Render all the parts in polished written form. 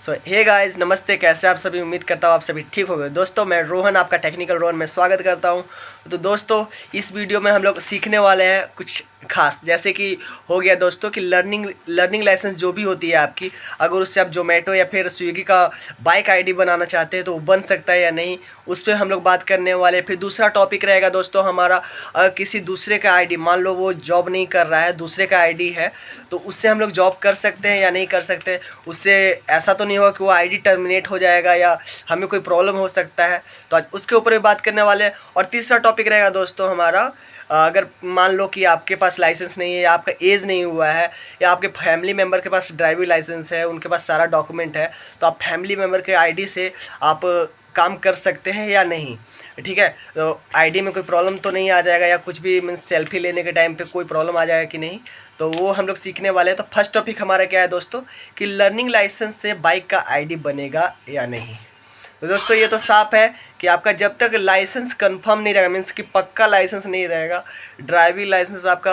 Hey guys, नमस्ते। कैसे आप सभी? उम्मीद करता हूँ आप सभी ठीक हो गए। दोस्तों, मैं रोहन, आपका टेक्निकल रोहन में स्वागत करता हूँ। तो दोस्तों, इस वीडियो में हम लोग सीखने वाले हैं कुछ खास, जैसे कि हो गया दोस्तों कि लर्निंग लाइसेंस जो भी होती है आपकी, अगर उससे आप जोमेटो या फिर स्विगी का बाइक आईडी बनाना चाहते हैं तो वो बन सकता है या नहीं, उस पर हम लोग बात करने वाले हैं। फिर दूसरा टॉपिक रहेगा दोस्तों हमारा, किसी दूसरे का आईडी, मान लो वो जॉब नहीं कर रहा है, दूसरे का आईडी है, तो उससे हम लोग जॉब कर सकते हैं या नहीं कर सकते। उससे ऐसा तो नहीं होगा कि वो आईडी टर्मिनेट हो जाएगा या हमें कोई प्रॉब्लम हो सकता है, तो आज उसके ऊपर भी बात करने वाले हैं। और तीसरा टॉपिक रहेगा दोस्तों हमारा, अगर मान लो कि आपके पास लाइसेंस नहीं है या आपका एज नहीं हुआ है या आपके फैमिली मेम्बर के पास ड्राइविंग लाइसेंस है, उनके पास सारा डॉक्यूमेंट है, तो आप फैमिली मेम्बर के आईडी से आप काम कर सकते हैं या नहीं। ठीक है, तो आईडी में कोई प्रॉब्लम तो नहीं आ जाएगा या कुछ भी मीन्स सेल्फी लेने के टाइम पे कोई प्रॉब्लम आ जाएगा कि नहीं, तो वो हम लोग सीखने वाले हैं। तो फर्स्ट टॉपिक हमारा क्या है दोस्तों कि लर्निंग लाइसेंस से बाइक का आईडी बनेगा या नहीं। तो दोस्तों, ये तो साफ है कि आपका जब तक लाइसेंस कंफर्म नहीं रहेगा, मीन्स कि पक्का लाइसेंस नहीं रहेगा, ड्राइविंग लाइसेंस आपका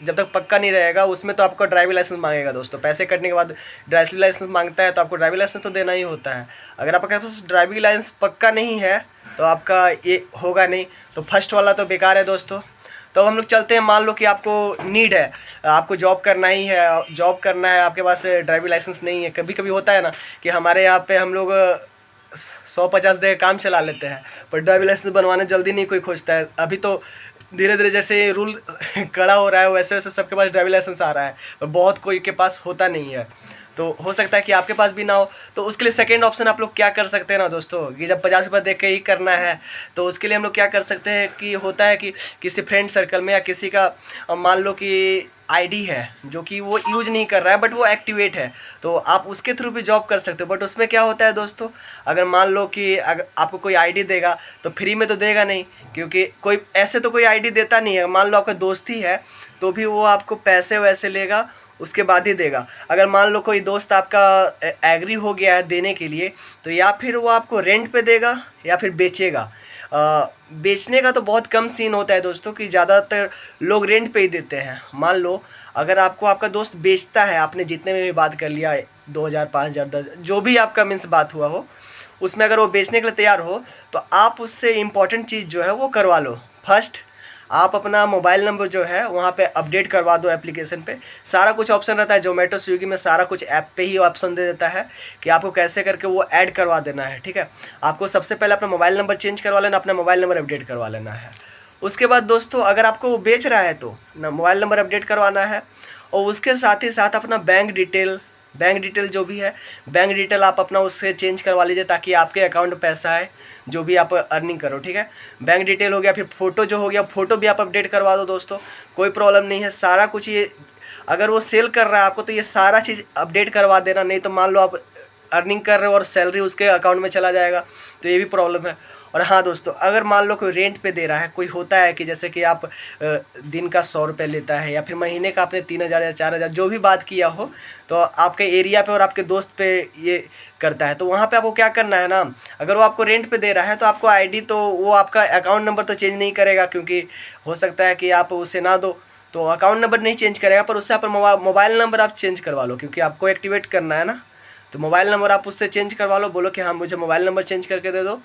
जब तक पक्का नहीं रहेगा, उसमें तो आपको ड्राइविंग लाइसेंस मांगेगा दोस्तों। पैसे कटने के बाद ड्राइविंग लाइसेंस मांगता है, तो आपको ड्राइविंग लाइसेंस तो देना ही होता है। अगर आपके पास ड्राइविंग लाइसेंस पक्का नहीं है तो आपका ये होगा नहीं, तो फर्स्ट वाला तो बेकार है दोस्तों। तो हम लोग चलते हैं, मान लो कि आपको नीड है, आपको जॉब करना ही है, जॉब करना है, आपके पास ड्राइविंग लाइसेंस नहीं है। कभी कभी होता है ना कि हमारे यहाँ पे हम लोग 150 दे काम चला लेते हैं, पर ड्राइविंग लाइसेंस बनवाने जल्दी नहीं कोई खोजता है। अभी तो धीरे धीरे जैसे रूल कड़ा हो रहा है वैसे वैसे सबके पास ड्राइविंग लाइसेंस आ रहा है, पर बहुत कोई के पास होता नहीं है। तो हो सकता है कि आपके पास भी ना हो, तो उसके लिए सेकेंड ऑप्शन आप लोग क्या कर सकते हैं ना दोस्तों, कि जब 50 रुपये दे के ही करना है, तो उसके लिए हम लोग क्या कर सकते हैं कि होता है कि किसी फ्रेंड सर्कल में या किसी का मान लो कि आईडी है जो कि वो यूज नहीं कर रहा है बट वो एक्टिवेट है, तो आप उसके थ्रू भी जॉब कर सकते हो। बट उसमें क्या होता है दोस्तों, अगर मान लो कि अगर आपको कोई आईडी देगा तो फ्री में तो देगा नहीं, क्योंकि कोई ऐसे तो कोई आईडी देता नहीं है। मान लो आपका दोस्त ही है तो भी वो आपको पैसे वैसे लेगा, उसके बाद ही देगा। अगर मान लो कोई दोस्त आपका एग्री हो गया है देने के लिए, तो या फिर वो आपको रेंट पे देगा या फिर बेचेगा। बेचने का तो बहुत कम सीन होता है दोस्तों, कि ज़्यादातर लोग रेंट पे ही देते हैं। मान लो अगर आपको आपका दोस्त बेचता है, आपने जितने में भी बात कर लिया, 2000, 5000, 10, जो भी आपका मीन्स बात हुआ हो, उसमें अगर वो बेचने के लिए तैयार हो तो आप उससे इम्पोर्टेंट चीज़ जो है वो करवा लो। फर्स्ट, आप अपना मोबाइल नंबर जो है वहाँ पे अपडेट करवा दो। एप्लीकेशन पे सारा कुछ ऑप्शन रहता है, जोमेटो स्विगी में सारा कुछ ऐप पे ही ऑप्शन दे देता है कि आपको कैसे करके वो ऐड करवा देना है। ठीक है, आपको सबसे पहले अपना मोबाइल नंबर चेंज करवा लेना, अपना मोबाइल नंबर अपडेट करवा लेना है। उसके बाद दोस्तों, अगर आपको वो बेच रहा है तो ना मोबाइल नंबर अपडेट करवाना है, और उसके साथ ही साथ अपना बैंक डिटेल जो भी है, बैंक डिटेल आप अपना उससे चेंज करवा लीजिए, ताकि आपके अकाउंट में पैसा आए जो भी आप अर्निंग करो। ठीक है, बैंक डिटेल हो गया, फिर फ़ोटो जो हो गया, फ़ोटो भी आप अपडेट करवा दो दोस्तों, कोई प्रॉब्लम नहीं है। सारा कुछ ये, अगर वो सेल कर रहा है आपको तो ये सारा चीज़ अपडेट करवा देना, नहीं तो मान लो आप अर्निंग कर रहे हो और सैलरी उसके अकाउंट में चला जाएगा, तो ये भी प्रॉब्लम है। और हाँ दोस्तों, अगर मान लो कोई रेंट पे दे रहा है, कोई होता है कि जैसे कि आप दिन का 100 रुपये लेता है या फिर महीने का आपने 3000 या 4000 जो भी बात किया हो, तो आपके एरिया पे और आपके दोस्त पे ये करता है, तो वहाँ पे आपको क्या करना है ना, अगर वो आपको रेंट पे दे रहा है तो आपको आईडी, तो वो आपका अकाउंट नंबर तो चेंज नहीं करेगा, क्योंकि हो सकता है कि आप उसे ना दो, तो अकाउंट नंबर नहीं चेंज करेगा, पर उससे आप मोबाइल नंबर आप चेंज करवा लो, क्योंकि आपको एक्टिवेट करना है ना। तो मोबाइल नंबर आप उससे चेंज करवा लो, बोलो कि हाँ मुझे मोबाइल नंबर चेंज करके दे दो,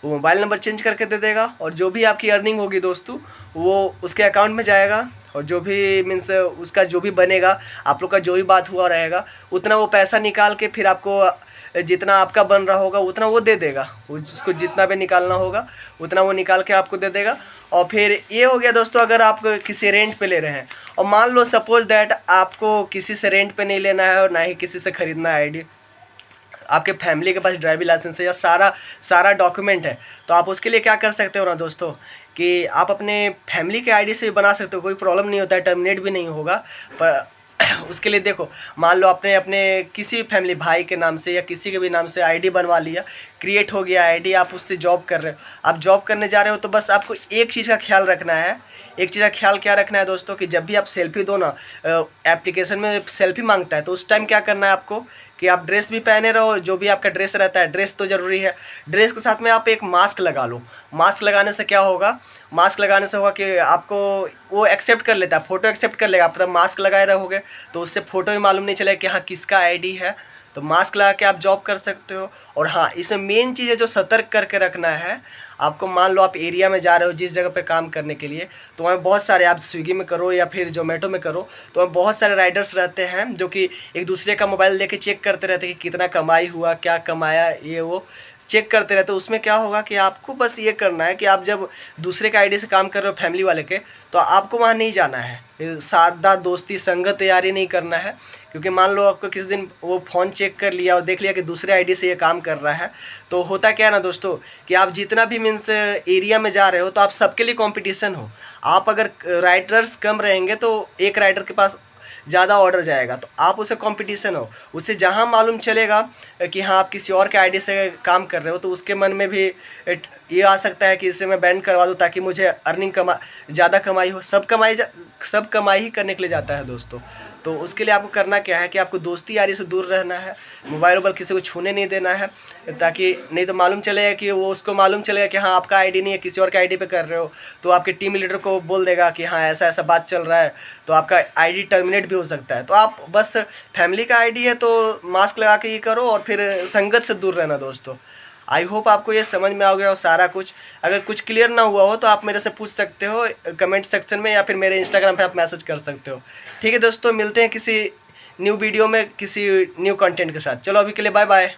वो मोबाइल नंबर चेंज करके दे देगा, और जो भी आपकी अर्निंग होगी दोस्तों वो उसके अकाउंट में जाएगा, और जो भी मीन्स उसका जो भी बनेगा, आप लोग का जो भी बात हुआ रहेगा, उतना वो पैसा निकाल के फिर आपको जितना आपका बन रहा होगा उतना वो दे देगा। उसको जितना भी निकालना होगा उतना वो निकाल के आपको दे देगा। और फिर ये हो गया दोस्तों, अगर आप किसी रेंट पे ले रहे हैं, और मान लो सपोज दैट आपको किसी से रेंट पे नहीं लेना है और ना ही किसी से ख़रीदना है आईडी, आपके फैमिली के पास ड्राइविंग लाइसेंस है या सारा डॉक्यूमेंट है, तो आप उसके लिए क्या कर सकते हो ना दोस्तों, कि आप अपने फैमिली के आईडी से भी बना सकते हो, कोई प्रॉब्लम नहीं होता है, टर्मिनेट भी नहीं होगा। पर उसके लिए देखो, मान लो आपने अपने किसी फैमिली भाई के नाम से या किसी के भी नाम से आईडी बनवा लिया, क्रिएट हो गया आईडी, आप उससे जॉब कर रहे हो, आप जॉब करने जा रहे हो, तो बस आपको एक चीज़ का ख्याल रखना है। एक चीज़ का ख्याल क्या रखना है दोस्तों, कि जब भी आप सेल्फी दो ना, एप्लीकेशन में सेल्फी मांगता है, तो उस टाइम क्या करना है आपको, कि आप ड्रेस भी पहने रहो, जो भी आपका ड्रेस रहता है, ड्रेस तो ज़रूरी है, ड्रेस के साथ में आप एक मास्क लगा लो। मास्क लगाने से क्या होगा, मास्क लगाने से होगा कि आपको वो एक्सेप्ट कर लेता है, फ़ोटो एक्सेप्ट कर लेगा। आप मास्क लगाए रहोगे तो उससे फ़ोटो ही मालूम नहीं चलेगा कि हाँ किसका आईडी है, तो मास्क लगा के आप जॉब कर सकते हो। और हाँ, इसमें मेन चीज़ है जो सतर्क करके रखना है आपको। मान लो आप एरिया में जा रहे हो जिस जगह पे काम करने के लिए, तो वहाँ बहुत सारे, आप स्विगी में करो या फिर जोमेटो में करो, तो वहाँ बहुत सारे राइडर्स रहते हैं जो कि एक दूसरे का मोबाइल लेके चेक करते रहते हैं कि कितना कमाई हुआ, क्या कमाया, ये वो चेक करते रहते हो। उसमें क्या होगा कि आपको बस ये करना है कि आप जब दूसरे के आईडी से काम कर रहे हो फैमिली वाले के, तो आपको वहाँ नहीं जाना है, सादा दोस्ती संगत यारी नहीं करना है। क्योंकि मान लो आपको किसी दिन वो फ़ोन चेक कर लिया और देख लिया कि दूसरे आईडी से ये काम कर रहा है, तो होता क्या है ना दोस्तों कि आप जितना भी मीन्स एरिया में जा रहे हो तो आप सबके लिए कंपटीशन हो। आप अगर राइडर्स कम रहेंगे तो एक राइडर के पास ज़्यादा ऑर्डर जाएगा, तो आप उसे कंपटीशन हो। उससे जहाँ मालूम चलेगा कि हाँ आप किसी और के आईडी से काम कर रहे हो, तो उसके मन में भी ये आ सकता है कि इसे मैं बैन करवा दूँ ताकि मुझे अर्निंग ज़्यादा कमाई हो। सब कमाई ही करने के लिए जाता है दोस्तों। तो उसके लिए आपको करना क्या है कि आपको दोस्ती यारी से दूर रहना है, मोबाइल वोबाइल किसी को छूने नहीं देना है, ताकि नहीं तो मालूम चलेगा कि वो, उसको मालूम चलेगा कि हाँ आपका आईडी नहीं है, किसी और का आईडी पे कर रहे हो, तो आपके टीम लीडर को बोल देगा कि हाँ ऐसा ऐसा बात चल रहा है, तो आपका आईडी टर्मिनेट भी हो सकता है। तो आप बस फैमिली का आईडी है तो मास्क लगा के ये करो और फिर संगत से दूर रहना दोस्तों। आई होप आपको ये समझ में आ गया हो सारा कुछ। अगर कुछ क्लियर ना हुआ हो तो आप मेरे से पूछ सकते हो कमेंट सेक्शन में, या फिर मेरे इंस्टाग्राम पे आप मैसेज कर सकते हो। ठीक है दोस्तों, मिलते हैं किसी न्यू वीडियो में किसी न्यू कंटेंट के साथ। चलो अभी के लिए बाय बाय।